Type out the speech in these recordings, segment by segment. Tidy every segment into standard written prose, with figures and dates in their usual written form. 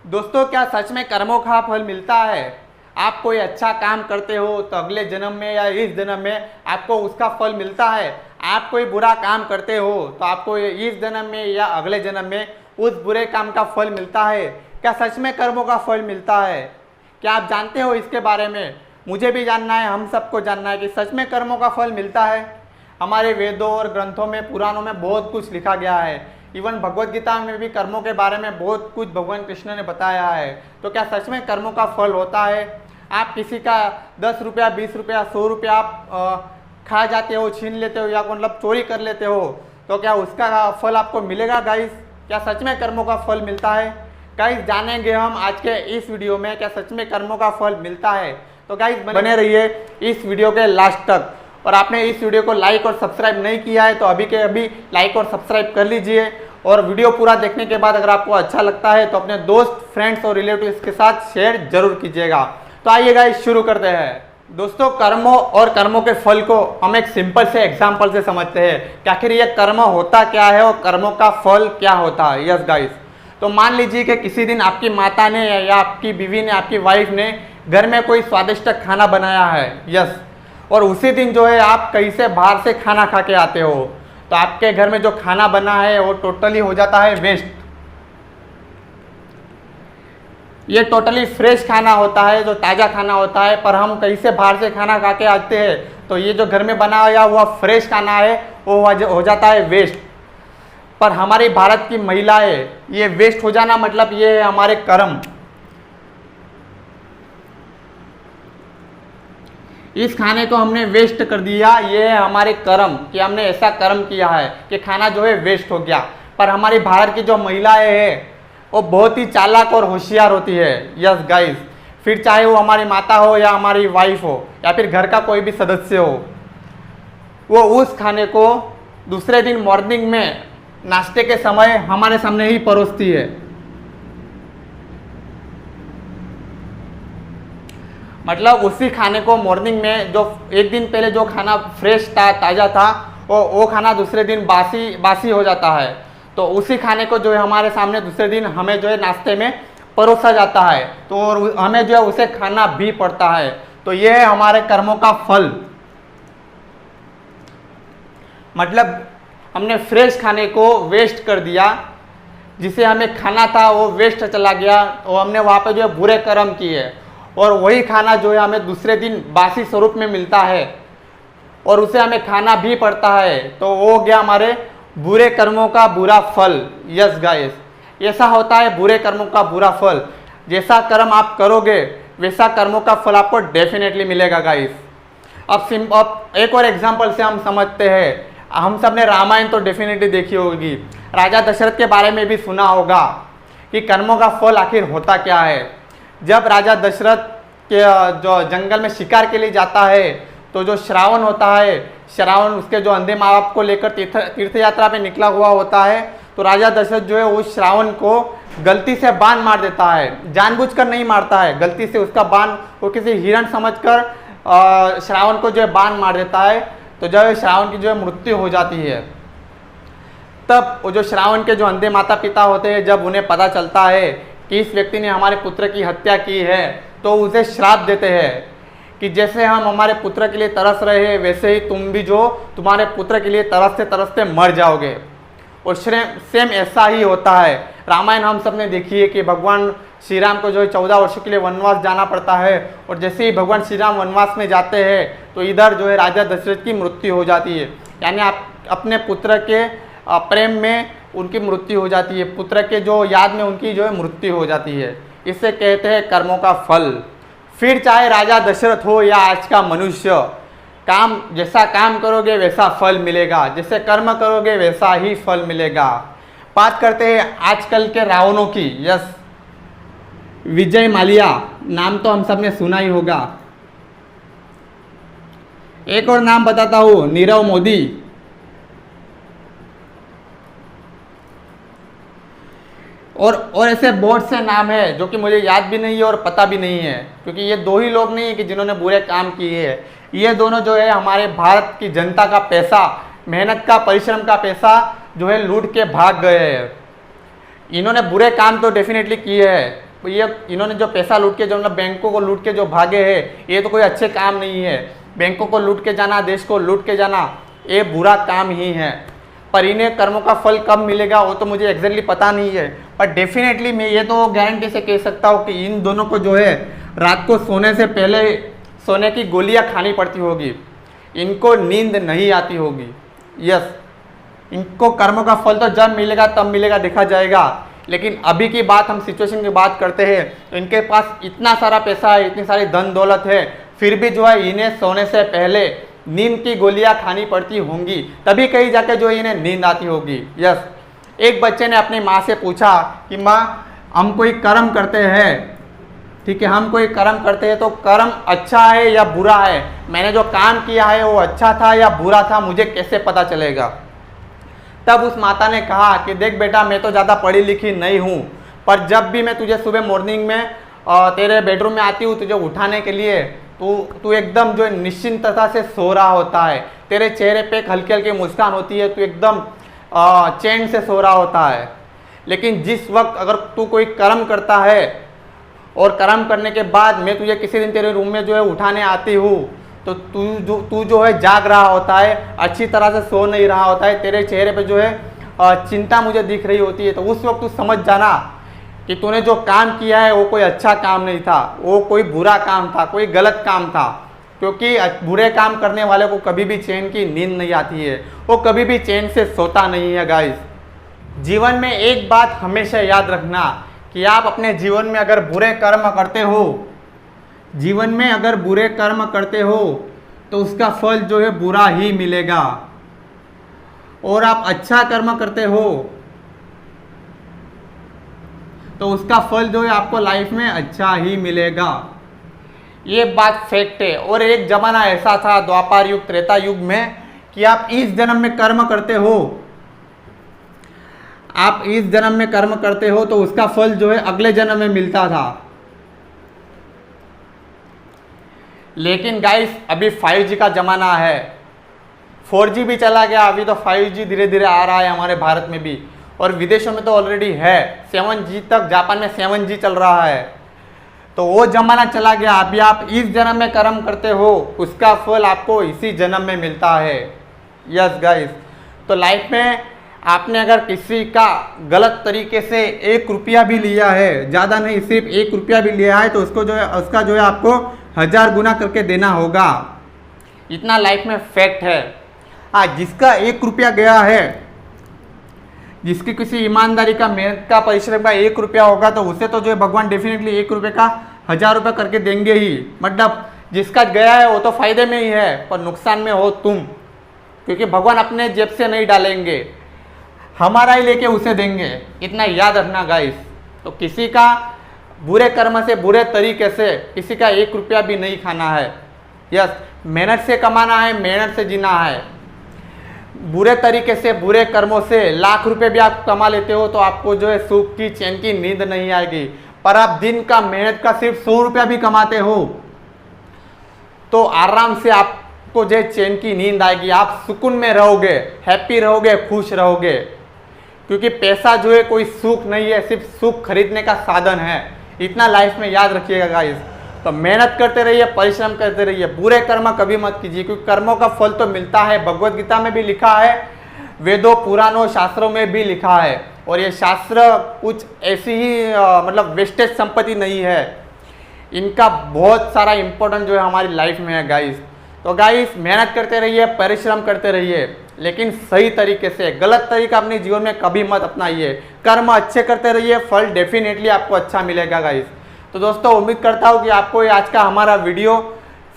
दोस्तों, क्या सच में कर्मों का फल मिलता है? आप कोई अच्छा काम करते हो तो अगले जन्म में या इस जन्म में आपको उसका फल मिलता है। आप कोई बुरा काम करते हो तो आपको इस जन्म में या अगले जन्म में उस बुरे काम का फल मिलता है। क्या सच में कर्मों का फल मिलता है? क्या आप जानते हो इसके बारे में? मुझे भी जानना है, हम सबको जानना है कि सच में कर्मों का फल मिलता है। हमारे वेदों और ग्रंथों में, पुराणों में बहुत कुछ लिखा गया है। इवन भगवत गीता में भी कर्मों के बारे में बहुत कुछ भगवान कृष्ण ने बताया है। तो क्या सच में कर्मों का फल होता है? आप किसी का 10 रुपया, 20 रुपया, 100 रुपया आप खा जाते हो, छीन लेते हो या मतलब चोरी कर लेते हो, तो क्या उसका फल आपको मिलेगा गाइस? क्या सच में कर्मों का फल मिलता है? गाइस, जानेंगे हम आज के इस वीडियो में क्या सच में कर्मों का फल मिलता है। तो गाइस, बने रहिए इस वीडियो के लास्ट तक। और आपने इस वीडियो को लाइक और सब्सक्राइब नहीं किया है तो अभी के अभी लाइक और सब्सक्राइब कर लीजिए। और वीडियो पूरा देखने के बाद अगर आपको अच्छा लगता है तो अपने दोस्त, फ्रेंड्स और रिलेटिव्स के साथ शेयर जरूर कीजिएगा। तो आइए गाइस, शुरू करते हैं। दोस्तों, कर्मों और कर्मों के फल को हम एक सिंपल से एग्जाम्पल से समझते हैं कि आखिर ये कर्म होता क्या है और कर्मों का फल क्या होता है। यस गाइस, तो मान लीजिए कि किसी दिन आपकी माता ने या आपकी बीवी ने, आपकी वाइफ ने घर में कोई स्वादिष्ट खाना बनाया है। यस, और उसी दिन जो है आप कहीं से बाहर से खाना खा के आते हो, तो आपके घर में जो खाना बना है वो टोटली हो जाता है वेस्ट। ये टोटली फ्रेश खाना होता है, जो ताज़ा खाना होता है, पर हम कहीं से बाहर से खाना खा के आते हैं तो ये जो घर में बनाया हुआ फ्रेश खाना है वो हो जाता है वेस्ट। पर हमारी भारत की महिलाएं, ये वेस्ट हो जाना मतलब ये है हमारे कर्म। इस खाने को हमने वेस्ट कर दिया, ये है हमारे कर्म कि हमने ऐसा कर्म किया है कि खाना जो है वेस्ट हो गया। पर हमारी भारत की जो महिलाएं हैं वो बहुत ही चालाक और होशियार होती है। यस गाइस, फिर चाहे वो हमारी माता हो या हमारी वाइफ हो या फिर घर का कोई भी सदस्य हो, वो उस खाने को दूसरे दिन मॉर्निंग में नाश्ते के समय हमारे सामने ही परोसती है। मतलब उसी खाने को मॉर्निंग में, जो एक दिन पहले जो खाना फ्रेश था, ताज़ा था, वो खाना दूसरे दिन बासी हो जाता है। तो उसी खाने को जो है हमारे सामने दूसरे दिन हमें जो है नाश्ते में परोसा जाता है, तो हमें जो है उसे खाना भी पड़ता है। तो ये है हमारे कर्मों का फल। मतलब हमने फ्रेश खाने को वेस्ट कर दिया, जिसे हमें खाना था वो वेस्ट चला गया, तो हमने वहाँ पे जो है बुरे कर्म किए। और वही खाना जो है हमें दूसरे दिन बासी स्वरूप में मिलता है और उसे हमें खाना भी पड़ता है, तो वो हो गया हमारे बुरे कर्मों का बुरा फल। यस गाइस, ऐसा होता है बुरे कर्मों का बुरा फल। जैसा कर्म आप करोगे वैसा कर्मों का फल आपको डेफिनेटली मिलेगा गाइस। अब एक और एग्जांपल से हम समझते हैं। हम सब ने रामायण तो डेफिनेटली देखी होगी। राजा दशरथ के बारे में भी सुना होगा कि कर्मों का फल आखिर होता क्या है। जब राजा दशरथ के जो जंगल में शिकार के लिए जाता है, तो जो श्रावण होता है, श्रावण उसके जो अंधे माँ बाप को लेकर तीर्थ यात्रा पे निकला हुआ होता है, तो राजा दशरथ जो है उस श्रावण को गलती से बाण मार देता है। जानबूझकर नहीं मारता है, गलती से उसका बाण वो किसी हिरण समझकर श्रावण को जो है बाण मार देता है। तो जब श्रावण की जो है मृत्यु हो जाती है, तब वो जो श्रावण के जो अंधे माता पिता होते हैं, जब उन्हें पता चलता है कि इस व्यक्ति ने हमारे पुत्र की हत्या की है, तो उसे श्राप देते हैं कि जैसे हम हमारे पुत्र के लिए तरस रहे हैं वैसे ही तुम भी जो तुम्हारे पुत्र के लिए तरसते तरसते मर जाओगे। और सेम ऐसा ही होता है। रामायण हम सब ने देखी है कि भगवान श्री राम को जो है 14 वर्षों के लिए वनवास जाना पड़ता है, और जैसे ही भगवान श्री राम वनवास में जाते हैं तो इधर जो है राजा दशरथ की मृत्यु हो जाती है। यानी आप अपने पुत्र के प्रेम में उनकी मृत्यु हो जाती है, पुत्र के जो याद में उनकी जो है मृत्यु हो जाती है। इसे कहते हैं कर्मों का फल। फिर चाहे राजा दशरथ हो या आज का मनुष्य, जैसा काम करोगे वैसा फल मिलेगा, जैसे कर्म करोगे वैसा ही फल मिलेगा। बात करते हैं आजकल के रावणों की। यस, विजय माल्या नाम तो हम सब ने सुना ही होगा। एक और नाम बताता हूँ, नीरव मोदी। और ऐसे बहुत से नाम है जो कि मुझे याद भी नहीं है और पता भी नहीं है, क्योंकि ये दो ही लोग नहीं है कि जिन्होंने बुरे काम किए हैं। ये दोनों जो है हमारे भारत की जनता का पैसा, मेहनत का, परिश्रम का पैसा जो है लूट के भाग गए हैं। इन्होंने बुरे काम तो डेफिनेटली किए हैं, ये इन्होंने जो पैसा लूट के जो मतलब बैंकों को लूट के जो भागे हैं, ये तो कोई अच्छे काम नहीं है। बैंकों को लूट के जाना, देश को लूट के जाना, ये बुरा काम ही है। पर इन्हें कर्मों का फल कब मिलेगा वो तो मुझे एग्जैक्टली पता नहीं है, पर डेफिनेटली मैं ये तो गारंटी से कह सकता हूँ कि इन दोनों को जो है रात को सोने से पहले सोने की गोलियाँ खानी पड़ती होगी, इनको नींद नहीं आती होगी। यस, इनको कर्मों का फल तो जब मिलेगा तब मिलेगा, देखा जाएगा। लेकिन अभी की बात, हम सिचुएशन की बात करते हैं तो इनके पास इतना सारा पैसा है, इतनी सारी धन दौलत है, फिर भी जो है इन्हें सोने से पहले नींद की गोलियां खानी पड़ती होंगी, तभी कहीं जाके जो इन्हें नींद आती होगी। यस, एक बच्चे ने अपनी माँ से पूछा कि माँ, हम कोई कर्म करते हैं, ठीक है, हम कोई कर्म करते हैं तो कर्म अच्छा है या बुरा है, मैंने जो काम किया है वो अच्छा था या बुरा था, मुझे कैसे पता चलेगा। तब उस माता ने कहा कि देख बेटा, मैं तो ज़्यादा पढ़ी लिखी नहीं हूँ, पर जब भी मैं तुझे सुबह मॉर्निंग में तेरे बेडरूम में आती हूँ तुझे उठाने के लिए, तू एकदम जो निश्चिंतता से सो रहा होता है, तेरे चेहरे पे हल्की हल्की मुस्कान होती है, तू एकदम चैन से सो रहा होता है। लेकिन जिस वक्त अगर तू कोई कर्म करता है और कर्म करने के बाद मैं तुझे किसी दिन तेरे रूम में जो है उठाने आती हूँ, तो तू जो है जाग रहा होता है, अच्छी तरह से सो नहीं रहा होता है, तेरे चेहरे पे जो है चिंता मुझे दिख रही होती है, तो उस वक्त तू समझ जाना कि तूने जो काम किया है वो कोई अच्छा काम नहीं था, वो कोई बुरा काम था, कोई गलत काम था। क्योंकि बुरे काम करने वाले को कभी भी चैन की नींद नहीं आती है, वो कभी भी चैन से सोता नहीं है। गाइस, जीवन में एक बात हमेशा याद रखना कि आप अपने जीवन में अगर बुरे कर्म करते हो, जीवन में अगर बुरे कर्म करते हो तो उसका फल जो है बुरा ही मिलेगा, और आप अच्छा कर्म करते हो तो उसका फल जो है आपको लाइफ में अच्छा ही मिलेगा। ये बात फैक्ट है। और एक जमाना ऐसा था द्वापर युग, त्रेता युग में, कि आप इस जन्म में कर्म करते हो, आप इस जन्म में कर्म करते हो तो उसका फल जो है अगले जन्म में मिलता था। लेकिन गाइस, अभी 5G का जमाना है, 4G भी चला गया, अभी तो 5G धीरे धीरे आ रहा है हमारे भारत में भी, और विदेशों में तो ऑलरेडी है 7G तक, जापान में 7G चल रहा है। तो वो जमाना चला गया। अभी आप इस जन्म में कर्म करते हो, उसका फल आपको इसी जन्म में मिलता है। यस गाइस, तो लाइफ में आपने अगर किसी का गलत तरीके से 1 रुपया भी लिया है, ज़्यादा नहीं, सिर्फ 1 रुपया भी लिया है, तो उसको जो है उसका जो है आपको 1000 गुना करके देना होगा। इतना लाइफ में फैक्ट है। हाँ, जिसका 1 रुपया गया है, जिसकी किसी ईमानदारी का, मेहनत का, परिश्रम का 1 रुपया होगा, तो उसे तो जो है भगवान डेफिनेटली 1 रुपये का 1000 रुपया करके देंगे ही। मतलब जिसका गया है वो तो फायदे में ही है, पर नुकसान में हो तुम, क्योंकि भगवान अपने जेब से नहीं डालेंगे, हमारा ही लेके उसे देंगे। इतना याद रखना गाइस। तो किसी का बुरे कर्म से, बुरे तरीके से किसी का 1 रुपया भी नहीं खाना है। यस, मेहनत से कमाना है, मेहनत से जीना है। बुरे तरीके से, बुरे कर्मों से लाख रुपए भी आप कमा लेते हो तो आपको जो है सुख की, चैन की नींद नहीं आएगी। पर आप दिन का मेहनत का सिर्फ 100 रुपया भी कमाते हो तो आराम से आपको जो है चैन की नींद आएगी, आप सुकून में रहोगे, हैप्पी रहोगे, खुश रहोगे। क्योंकि पैसा जो है कोई सुख नहीं है, सिर्फ सुख खरीदने का साधन है। इतना लाइफ में याद रखिएगा गाइस। तो मेहनत करते रहिए, परिश्रम करते रहिए, बुरे कर्म कभी मत कीजिए, क्योंकि कर्मों का फल तो मिलता है। भगवत गीता में भी लिखा है, वेदों, पुराणों, शास्त्रों में भी लिखा है। और ये शास्त्र कुछ ऐसी ही मतलब वेस्टेज संपत्ति नहीं है, इनका बहुत सारा इंपॉर्टेंट जो है हमारी लाइफ में है गाइस। तो गाइस, मेहनत करते रहिए, परिश्रम करते रहिए, लेकिन सही तरीके से। गलत तरीका अपने जीवन में कभी मत अपनाइए। कर्म अच्छे करते रहिए, फल डेफिनेटली आपको अच्छा मिलेगा गाइस। तो दोस्तों, उम्मीद करता हूँ कि आपको आज का हमारा वीडियो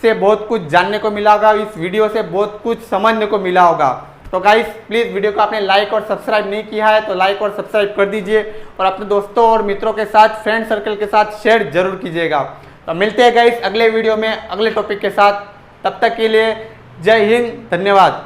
से बहुत कुछ जानने को मिला होगा, इस वीडियो से बहुत कुछ समझने को मिला होगा। तो गाइस, प्लीज़ वीडियो को आपने लाइक और सब्सक्राइब नहीं किया है तो लाइक और सब्सक्राइब कर दीजिए, और अपने दोस्तों और मित्रों के साथ, फ्रेंड सर्कल के साथ शेयर जरूर कीजिएगा। तो मिलते हैं गाइस अगले वीडियो में अगले टॉपिक के साथ। तब तक के लिए जय हिंद, धन्यवाद।